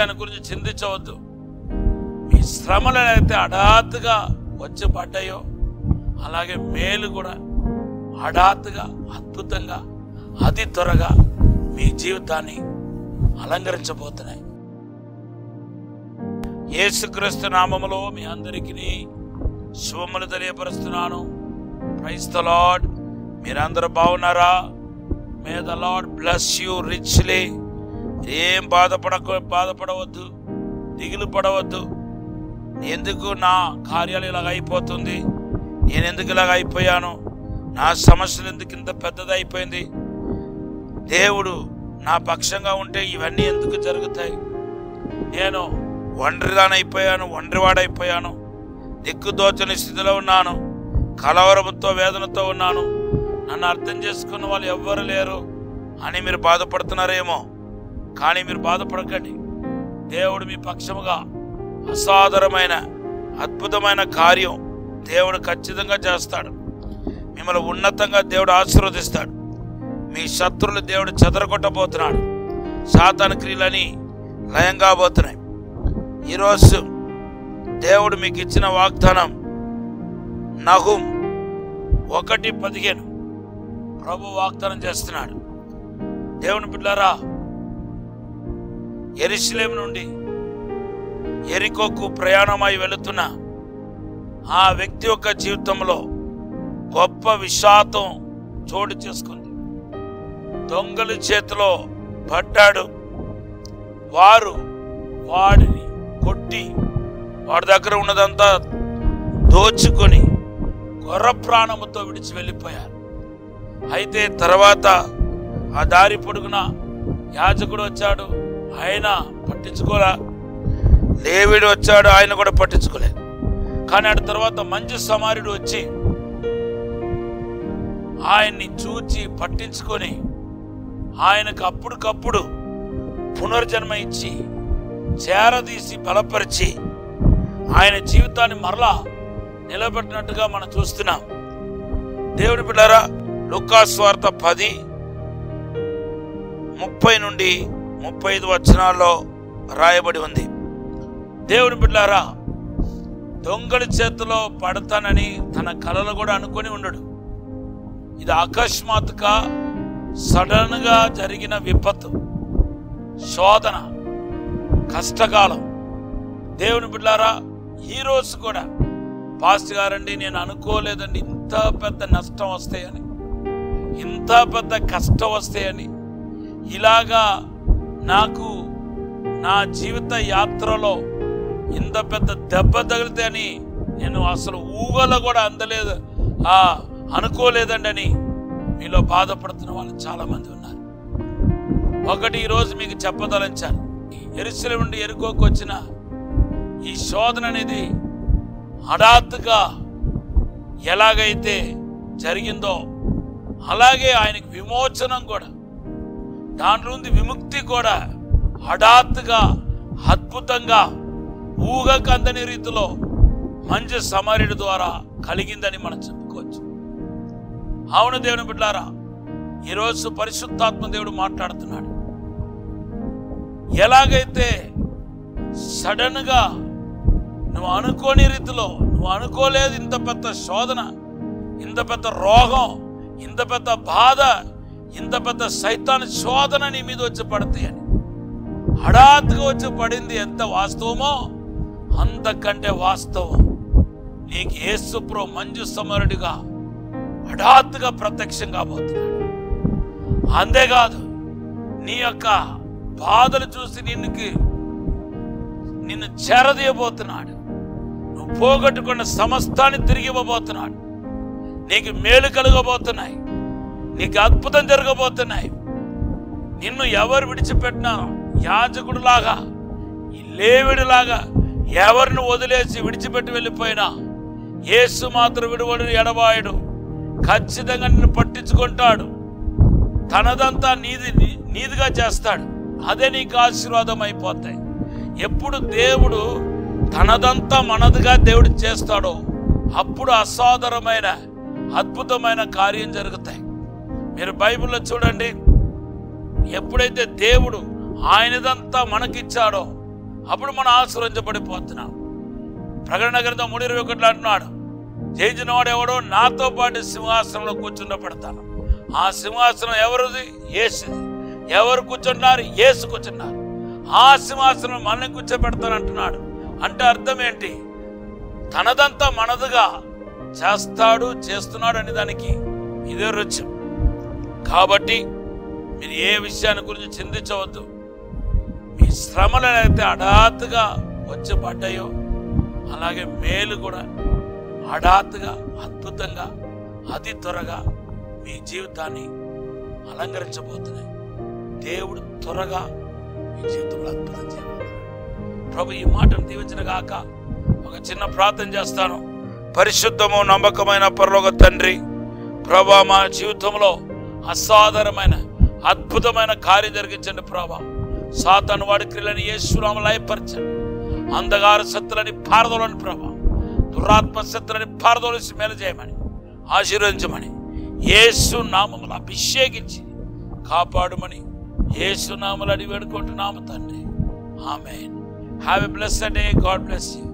విషయాన్ని గురించి చింతించవద్దు. మీ శ్రమలు అయితే హఠాత్తుగా వచ్చి పడ్డాయో అలాగే మేలు కూడా హఠాత్తుగా అద్భుతంగా అతి త్వరగా మీ జీవితాన్ని అలంకరించబోతున్నాయి. యేసుక్రీస్తు నామములో మీ అందరికీ శుభములు తెలియపరుస్తున్నాను. Praise the Lord. మీరందరూ బాగున్నారా? May the Lord bless you richly. ఏం బాధపడవద్దు, దిగులు పడవద్దు. ఎందుకు నా కార్యాలు ఇలాగ అయిపోతుంది, నేను ఎందుకు ఇలాగ అయిపోయాను, నా సమస్యలు ఎందుకు ఇంత పెద్దది అయిపోయింది, దేవుడు నా పక్షంగా ఉంటే ఇవన్నీ ఎందుకు జరుగుతాయి, నేను ఒంటరిదానైపోయాను, ఒంటరివాడైపోయాను, దిక్కుదోచని స్థితిలో ఉన్నాను, కలవరంతో వేదనతో ఉన్నాను, నన్ను అర్థం చేసుకున్న వాళ్ళు ఎవ్వరు లేరు అని మీరు బాధపడుతున్నారేమో. కానీ మీరు బాధపడకండి. దేవుడు మీ పక్షముగా అసాధారణమైన అద్భుతమైన కార్యం దేవుడు ఖచ్చితంగా చేస్తాడు. మిమ్మల్ని ఉన్నతంగా దేవుడు ఆశీర్వదిస్తాడు. మీ శత్రువులు దేవుడు చెదరగొట్టబోతున్నాడు. సాతాను క్రియలని లయం కాబోతున్నాయి. ఈరోజు దేవుడు మీకు ఇచ్చిన వాగ్దానం నహూము 1:15 ప్రభు వాగ్దానం చేస్తున్నాడు. దేవుని బిడ్డలారా, యెరూషలేము నుండి యెరికోకు ప్రయాణమై వెళుతున్న ఆ వ్యక్తి యొక్క జీవితంలో గొప్ప విషాదం చోటు చేసుకుంది. దొంగల చేతిలో పడ్డాడు. వారు వాడిని కొట్టి వాడి దగ్గర ఉన్నదంతా దోచుకొని గొర్ర ప్రాణముతో విడిచి వెళ్ళిపోయారు. అయితే తర్వాత ఆ దారి పొడుగున యాజకుడు వచ్చాడు, ఆయన పట్టించుకోలే. లేవీడు వచ్చాడు, ఆయన కూడా పట్టించుకోలేదు. కానీ ఆ తర్వాత మంచి సమార్యుడు వచ్చి ఆయన్ని చూచి పట్టించుకొని ఆయనకు అప్పటికప్పుడు పునర్జన్మ ఇచ్చి చేరదీసి బలపరిచి ఆయన జీవితాన్ని మరలా నిలబెట్టినట్టుగా మనం చూస్తున్నాం. దేవుడి బిడ్డలారా, లూకా సువార్త 10:30 నుండి 35 వచనాల్లో రాయబడి ఉంది. దేవుని బిడ్డలారా, దొంగల చేతిలో పడతానని తన కలలో కూడా అనుకొని ఉండడు. ఇది అకస్మాత్తుగా సడన్ గా జరిగిన విపత్తు, శోధన, కష్టకాలం. దేవుని బిడ్డలారా, ఈరోజు కూడా పాస్టర్ గారండి నేను అనుకోలేదండి ఇంత పెద్ద నష్టం వస్తాయని, ఇంత పెద్ద కష్టం వస్తాయని, ఇలాగా నాకు నా జీవిత యాత్రలో ఇంత పెద్ద దెబ్బ తగిలితే నేను అసలు ఊగలో కూడా అందలేదు, అనుకోలేదండి అని మీలో బాధపడుతున్న వాళ్ళు చాలా మంది ఉన్నారు. ఒకటి ఈరోజు మీకు చెప్పదలంచాను. యెరూషలేము నుండి యెరికోకు వచ్చిన ఈ శోధన అనేది హఠాత్తుగా ఎలాగైతే జరిగిందో అలాగే ఆయనకి విమోచనం కూడా, దాని నుండి విముక్తి కూడా హఠాత్తుగా అద్భుతంగా ఊహకందని రీతిలో మంచి సమార్యుడి ద్వారా కలిగిందని మనం చెప్పుకోవచ్చు. అవును దేవుని బిడ్డలారా, ఈరోజు పరిశుద్ధాత్మ దేవుడు మాట్లాడుతున్నాడు. ఎలాగైతే సడన్ గా నువ్వు అనుకోని రీతిలో, నువ్వు అనుకోలేదు ఇంత పెద్ద శోధన, ఇంత పెద్ద రోగం, ఇంత పెద్ద బాధ, ఇంత పెద్ద సైతాను శోధన నీ మీద వచ్చి పడతాయని, హఠాత్తుగా వచ్చి పడింది. ఎంత వాస్తవమో అంతకంటే వాస్తవం నీకు యేసు ప్రభు మంజు సమరుడిగా హఠాత్తుగా ప్రత్యక్షం కాబోతున్నాడు. అంతేకాదు, నీ యొక్క బాధలు చూసి నిన్ను చేరదీయబోతున్నాడు. నువ్వు పోగొట్టుకున్న సమస్తాన్ని తిరిగి ఇవ్వబోతున్నాడు. నీకు మేలు కలగబోతున్నాయి, నీకు అద్భుతం జరగబోతున్నాయి. నిన్ను ఎవరు విడిచిపెట్టినా, యాజకుడిలాగా లేవీడులాగా ఎవరిని వదిలేసి విడిచిపెట్టి వెళ్ళిపోయినా యేసు మాత్రం విడువడు, ఎడబాయడు. ఖచ్చితంగా నిన్ను పట్టించుకుంటాడు. తనదంతా నీదిగా చేస్తాడు. అదే నీకు ఆశీర్వాదం అయిపోతాయి. ఎప్పుడు దేవుడు తనదంతా మనదిగా దేవుడు చేస్తాడో అప్పుడు అసాధారణమైన అద్భుతమైన కార్యం జరుగుతాయి. మీరు బైబిల్లో చూడండి, ఎప్పుడైతే దేవుడు ఆయనదంతా మనకిచ్చాడో అప్పుడు మనం ఆశీర్వదించబడిపోతున్నాం. ప్రకటన గ్రంథం 3:21 అంటున్నాడు, జయించిన వాడు ఎవడో నాతో పాటు సింహాసనంలో కూర్చుండబడతాను. ఆ సింహాసనం ఎవరిది? యేసుది. ఎవరు కూర్చున్నారు? యేసు కూర్చున్నారు. ఆ సింహాసనం మనల్ని కూర్చోబెడతాను అంటున్నాడు. అంటే అర్థం ఏంటి? తనదంతా మనదుగా చేస్తాడు, చేస్తున్నాడు అనే దానికి ఇదే రుచి. కాబట్టి మీరు ఏ విషయాన్ని గురించి చింతించవద్దు. మీ శ్రమలు అయితే హఠాత్తుగా వచ్చి పడ్డాయో అలాగే మేలు కూడా హఠాత్తుగా, అద్భుతంగా, అతి త్వరగా మీ జీవితాన్ని అలంకరించబోతున్నాయి. దేవుడు త్వరగా మీ జీవితంలో అద్భుతం చేయబోతున్నాడు. ప్రభు ఈ మాటను దీవించిన గాక. ఒక చిన్న ప్రార్థన చేస్తాను. పరిశుద్ధము నమ్మకమైన పరలోక తండ్రి, ప్రభా మా జీవితంలో అసాధారణమైన అద్భుతమైన కార్యం జరిగించండి ప్రభా. సాతాను వాడి క్రియలని యేసు నామములో లయపరచండి. అంధకార శక్తులని పారదోలని ప్రభా, దురాత్మ శక్తులని పారదోలిసి మేలు చేయమని, ఆశీర్వదించమని యేసు నామములో అభిషేకించి కాపాడుమని యేసు నామములో అడిగి వేడుకుంటున్నాము తండ్రి. ఆమేన్. Have a blessed day. God bless you.